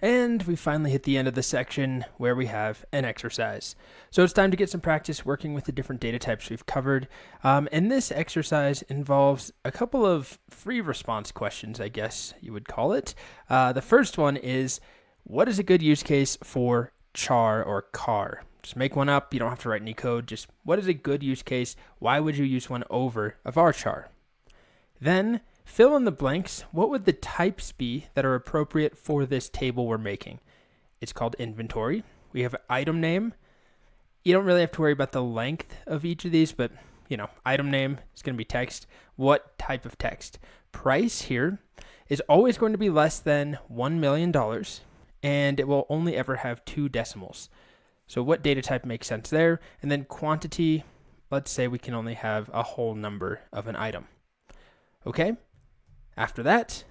And we finally hit the end of the section where we have an exercise. So it's time to get some practice working with the different data types we've covered. And this exercise involves a couple of free response questions, I guess you would call it. The first one is, what is a good use case for char or car? Just make one up. You don't have to write any code. Just what is a good use case? Why would you use one over a varchar? Then fill in the blanks. What would the types be that are appropriate for this table we're making? It's called inventory. We have item name. You don't really have to worry about the length of each of these, but item name is going to be text. What type of text? Price here is always going to be less than $1 million, and it will only ever have 2 decimals. So what data type makes sense there? And then quantity, let's say we can only have a whole number of an item. Okay? After that,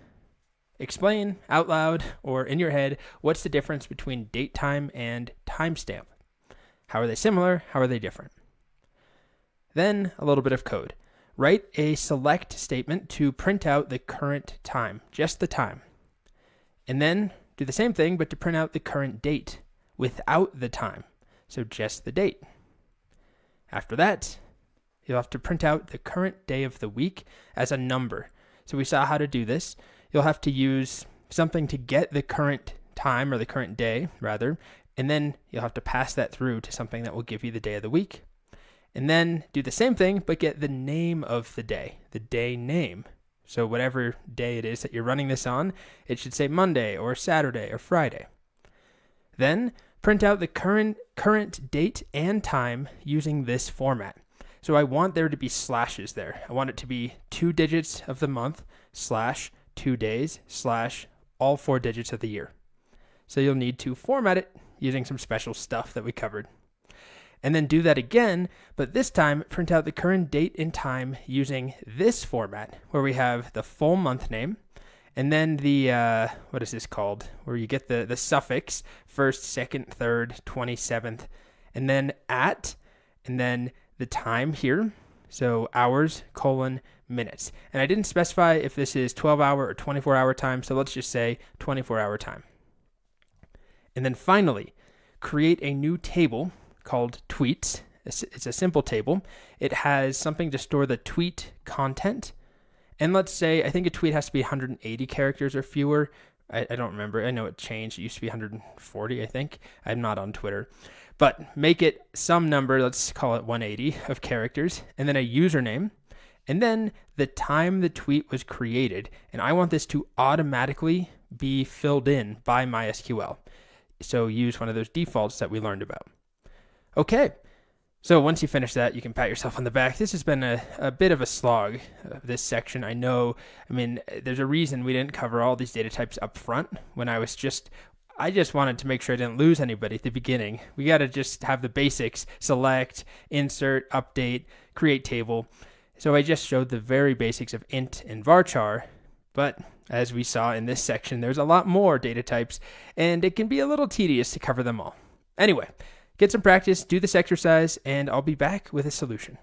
explain out loud or in your head what's the difference between date time and timestamp. How are they similar? How are they different? Then a little bit of code. Write a select statement to print out the current time, just the time. And then do the same thing, but to print out the current date without the time. So just the date. After that, you'll have to print out the current day of the week as a number. So we saw how to do this. You'll have to use something to get the current time, or the current day rather, and then you'll have to pass that through to something that will give you the day of the week. And then do the same thing, but get the name of the day name. So whatever day it is that you're running this on, it should say Monday or Saturday or Friday. Then print out the current date and time using this format. So I want there to be slashes there. I want it to be 2 digits of the month / 2 days / all 4 digits of the year. So you'll need to format it using some special stuff that we covered. And then do that again, but this time print out the current date and time using this format where we have the full month name and then the, what is this called? Where you get the suffix 1st, 2nd, 3rd, 27th, and then at, and then the time here. So hours, minutes. And I didn't specify if this is 12-hour or 24-hour time, so let's just say 24-hour time. And then finally, create a new table called tweets. It's a simple table. It has something to store the tweet content. And let's say, I think a tweet has to be 180 characters or fewer. I don't remember. I know it changed. It used to be 140, I think. I'm not on Twitter. But make it some number, let's call it 180 of characters, and then a username, and then the time the tweet was created. And I want this to automatically be filled in by MySQL. So use one of those defaults that we learned about. Okay, so once you finish that, you can pat yourself on the back. This has been a bit of a slog, this section. I mean, there's a reason we didn't cover all these data types up front when I just wanted to make sure I didn't lose anybody at the beginning. We got to just have the basics: select, insert, update, create table. So I just showed the very basics of int and varchar, but as we saw in this section, there's a lot more data types, and it can be a little tedious to cover them all. Anyway, get some practice, do this exercise, and I'll be back with a solution.